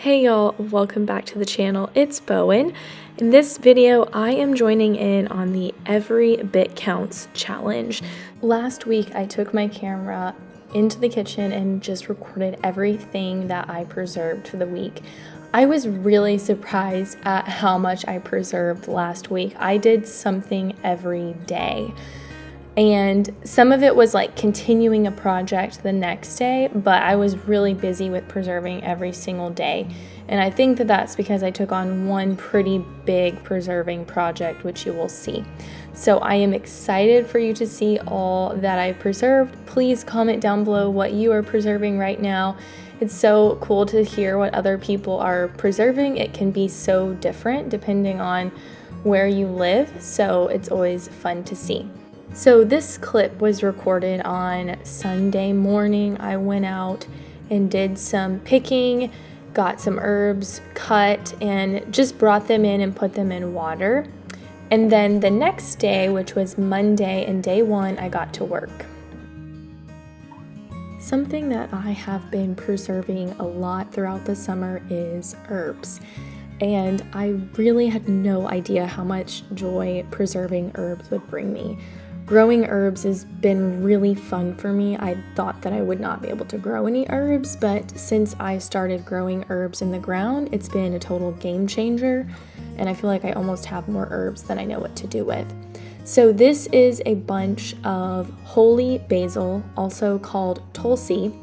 Hey y'all, welcome back to the channel. It's Bowen. In this video, I am joining in on the Every Bit Counts challenge. Last week, I took my camera into the kitchen and just recorded everything that I preserved for the week. I was really surprised at how much I preserved last week. I did something every day. And some of it was like continuing a project the next day, but I was really busy with preserving every single day. And I think that that's because I took on one pretty big preserving project, which you will see. So I am excited for you to see all that I preserved. Please comment down below what you are preserving right now. It's so cool to hear what other people are preserving. It can be so different depending on where you live, so it's always fun to see. So this clip was recorded on Sunday morning. I went out and did some picking, got some herbs cut, and just brought them in and put them in water. And then the next day, which was Monday and day one, I got to work. Something that I have been preserving a lot throughout the summer is herbs. And I really had no idea how much joy preserving herbs would bring me. Growing herbs has been really fun for me. I thought that I would not be able to grow any herbs, but since I started growing herbs in the ground, it's been a total game changer, and I feel like I almost have more herbs than I know what to do with. So this is a bunch of holy basil, also called tulsi,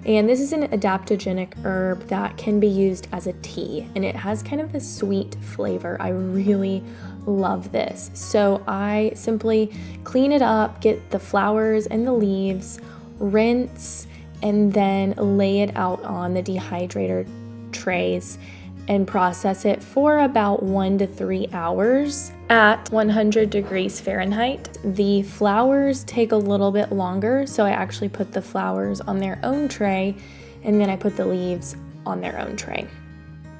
and this is an adaptogenic herb that can be used as a tea, and it has kind of a sweet flavor. I really love this. So I simply clean it up, get the flowers and the leaves, rinse, and then lay it out on the dehydrator trays and process it for about 1 to 3 hours at 100 degrees Fahrenheit. The flowers take a little bit longer, so I actually put the flowers on their own tray, and then I put the leaves on their own tray.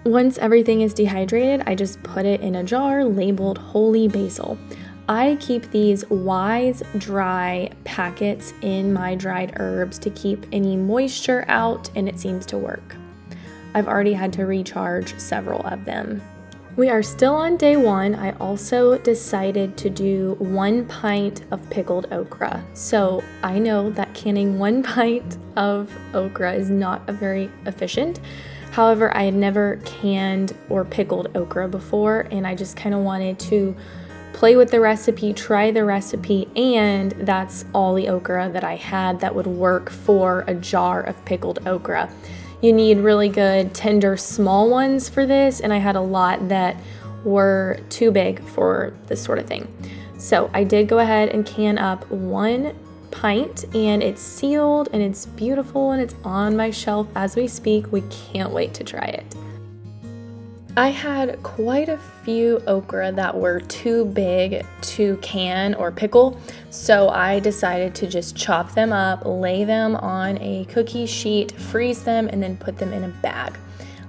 Once everything is dehydrated, I just put it in a jar labeled holy basil. I keep these Wise dry packets in my dried herbs to keep any moisture out, and it seems to work. I've already had to recharge several of them. We are still on day one. I also decided to do 1 pint of pickled okra. So I know that canning 1 pint of okra is not very efficient. However, I had never canned or pickled okra before, and I just kind of wanted to play with the recipe, try the recipe, and that's all the okra that I had that would work for a jar of pickled okra. You need really good, tender, small ones for this, and I had a lot that were too big for this sort of thing. So I did go ahead and can up 1 pint, and it's sealed and it's beautiful and it's on my shelf as we speak. We can't wait to try it. I had quite a few okra that were too big to can or pickle, so I decided to just chop them up, lay them on a cookie sheet, freeze them, and then put them in a bag.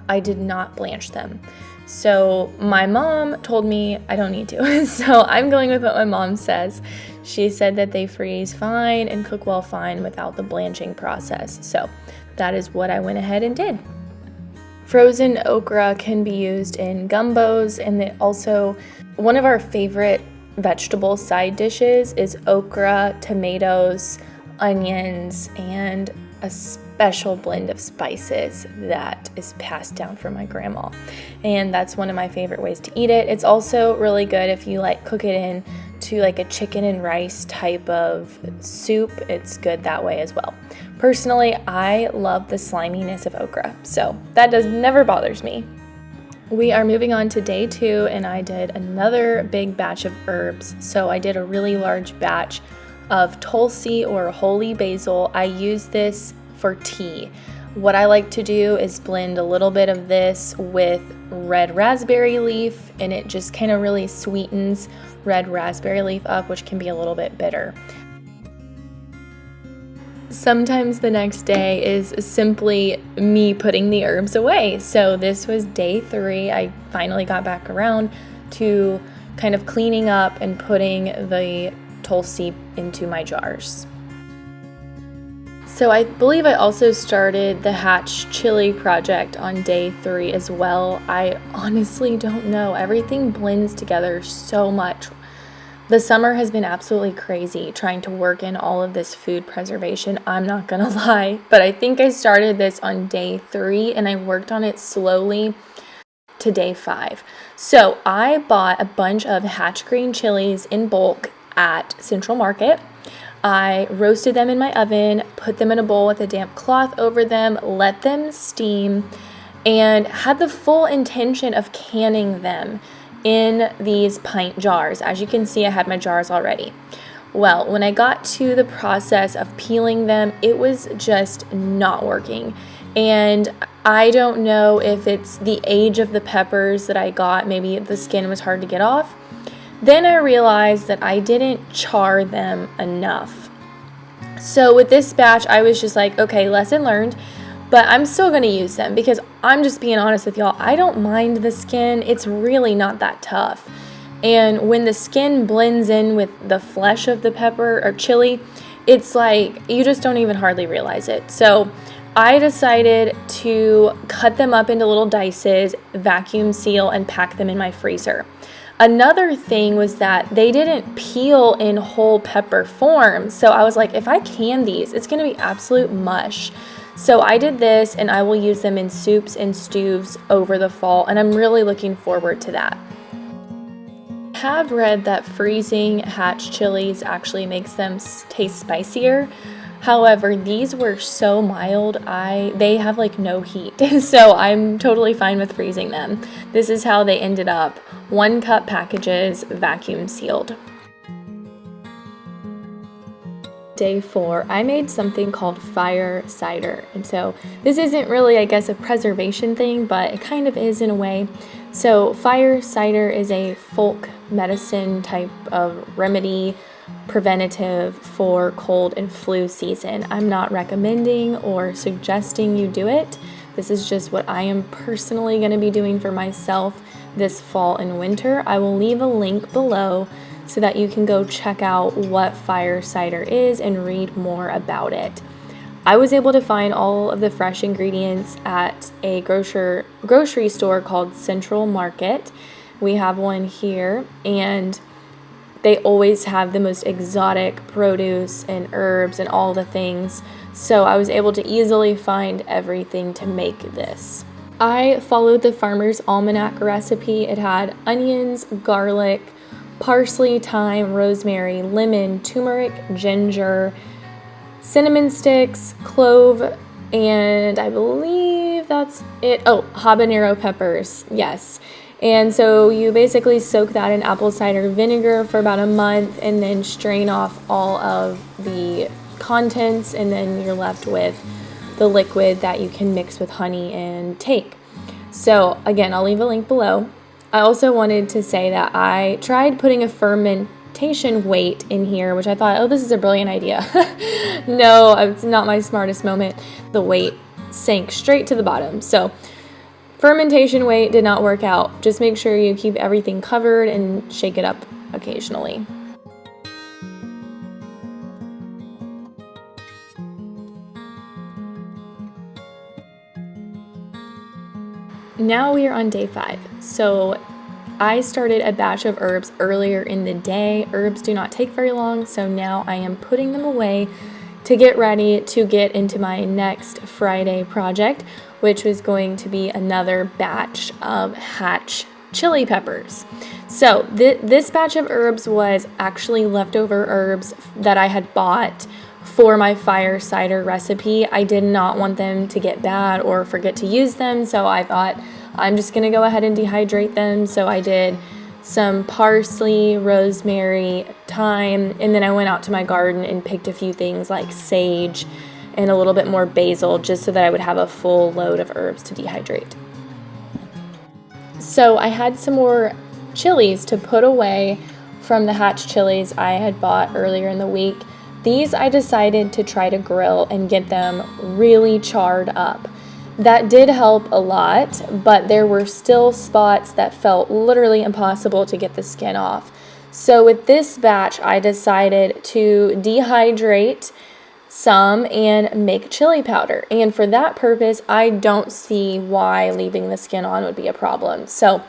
I did not blanch them. So my mom told me I don't need to, so I'm going with what my mom says. She said that they freeze fine and cook well fine without the blanching process, so that is what I went ahead and did. Frozen okra can be used in gumbos, and then also one of our favorite vegetable side dishes is okra, tomatoes, onions, and a special blend of spices that is passed down from my grandma. And that's one of my favorite ways to eat it. It's also really good if you like cook it in to like a chicken and rice type of soup. It's good that way as well. Personally, I love the sliminess of okra, so that never bothers me. We are moving on to day 2, and I did another big batch of herbs. So I did a really large batch of tulsi or holy basil. I use this for tea. What I like to do is blend a little bit of this with red raspberry leaf, and it just kind of really sweetens red raspberry leaf up, which can be a little bit bitter. Sometimes the next day is simply me putting the herbs away. So this was day 3. I finally got back around to kind of cleaning up and putting the tulsi into my jars. So I believe I also started the Hatch chili project on day 3 as well. I honestly don't know. Everything blends together so much. The summer has been absolutely crazy trying to work in all of this food preservation. I'm not gonna lie, but I think I started this on day 3 and I worked on it slowly to day 5. So I bought a bunch of Hatch green chilies in bulk at Central Market. I roasted them in my oven, put them in a bowl with a damp cloth over them, let them steam, and had the full intention of canning them in these pint jars. As you can see, I had my jars already. Well, when I got to the process of peeling them, it was just not working. And I don't know if it's the age of the peppers that I got, maybe the skin was hard to get off. Then I realized that I didn't char them enough. So with this batch, I was just like, okay, lesson learned, but I'm still going to use them because I'm just being honest with y'all. I don't mind the skin. It's really not that tough. And when the skin blends in with the flesh of the pepper or chili, it's like you just don't even hardly realize it. So I decided to cut them up into little dices, vacuum seal, and pack them in my freezer. Another thing was that they didn't peel in whole pepper form. So I was like, if I can these, it's going to be absolute mush. So I did this, and I will use them in soups and stews over the fall, and I'm really looking forward to that. I have read that freezing Hatch chilies actually makes them taste spicier. However, these were so mild, they have like no heat, so I'm totally fine with freezing them. This is how they ended up, 1 cup packages, vacuum sealed. Day 4, I made something called fire cider, and so this isn't really, I guess, a preservation thing, but it kind of is in a way. So fire cider is a folk medicine type of remedy, preventative for cold and flu season. I'm not recommending or suggesting you do it. This is just what I am personally going to be doing for myself this fall and winter. I will leave a link below so that you can go check out what fire cider is and read more about it. I was able to find all of the fresh ingredients at a grocery store called Central Market. We have one here, and they always have the most exotic produce and herbs and all the things. So I was able to easily find everything to make this. I followed the Farmer's Almanac recipe. It had onions, garlic, parsley, thyme, rosemary, lemon, turmeric, ginger, cinnamon sticks, clove, and I believe that's it. Oh, habanero peppers. Yes. And so you basically soak that in apple cider vinegar for about a month and then strain off all of the contents, and then you're left with the liquid that you can mix with honey and take. So again, I'll leave a link below. I also wanted to say that I tried putting a fermentation weight in here, which I thought, oh, this is a brilliant idea. No, it's not my smartest moment. The weight sank straight to the bottom. So fermentation weight did not work out. Just make sure you keep everything covered and shake it up occasionally. Now we are on day 5. So I started a batch of herbs earlier in the day. Herbs do not take very long, so now I am putting them away to get ready to get into my next Friday project, which was going to be another batch of Hatch chili peppers. So this batch of herbs was actually leftover herbs that I had bought for my fire cider recipe. I did not want them to get bad or forget to use them, so I thought I'm just gonna go ahead and dehydrate them. So I did some parsley, rosemary, thyme, and then I went out to my garden and picked a few things like sage and a little bit more basil, just so that I would have a full load of herbs to dehydrate. So I had some more chilies to put away from the Hatch chilies I had bought earlier in the week. These I decided to try to grill and get them really charred up. That did help a lot, but there were still spots that felt literally impossible to get the skin off. So with this batch, I decided to dehydrate some and make chili powder. And for that purpose, I don't see why leaving the skin on would be a problem. So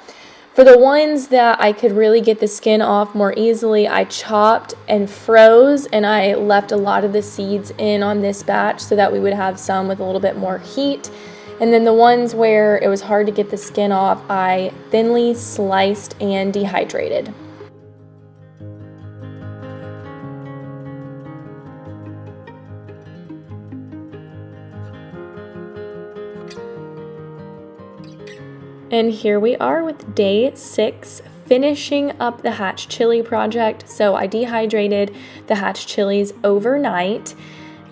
for the ones that I could really get the skin off more easily, I chopped and froze, and I left a lot of the seeds in on this batch so that we would have some with a little bit more heat. And then the ones where it was hard to get the skin off, I thinly sliced and dehydrated. And here we are with day 6, finishing up the hatch chili project. So I dehydrated the hatch chilies overnight,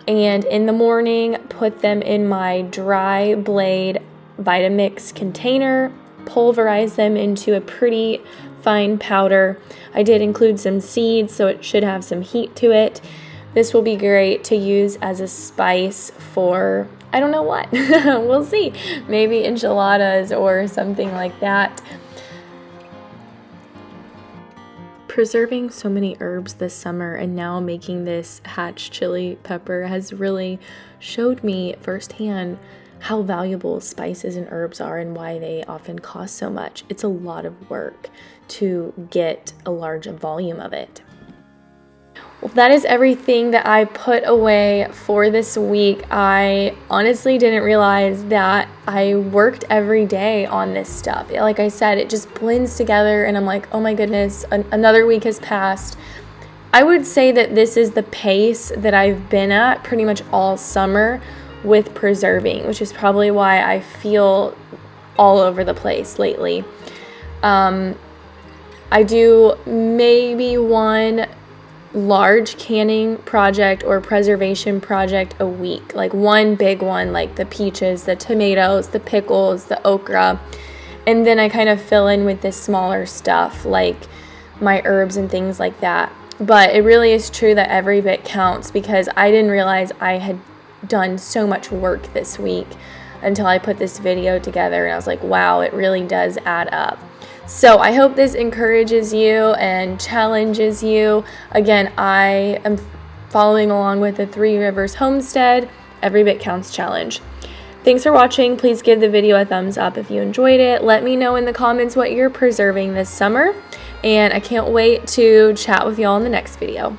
and in the morning put them in my dry blade Vitamix container, pulverize them into a pretty fine powder. I did include some seeds, so it should have some heat to it. This will be great to use as a spice for, I don't know what, we'll see, maybe enchiladas or something like that. Preserving so many herbs this summer and now making this hatch chili pepper has really showed me firsthand how valuable spices and herbs are and why they often cost so much. It's a lot of work to get a large volume of it. Well, that is everything that I put away for this week. I honestly didn't realize that I worked every day on this stuff. Like I said, it just blends together and I'm like, oh my goodness, another week has passed. I would say that this is the pace that I've been at pretty much all summer with preserving, which is probably why I feel all over the place lately. I do maybe one large canning project or preservation project a week, like one big one, like the peaches, the tomatoes, the pickles, the okra, and then I kind of fill in with this smaller stuff like my herbs and things like that. But it really is true that every bit counts, because I didn't realize I had done so much work this week until I put this video together, and I was like, wow, it really does add up. So I hope this encourages you and challenges you. Again, I am following along with the Three Rivers Homestead Every Bit Counts Challenge. Thanks for watching. Please give the video a thumbs up if you enjoyed it. Let me know in the comments what you're preserving this summer, and I can't wait to chat with y'all in the next video.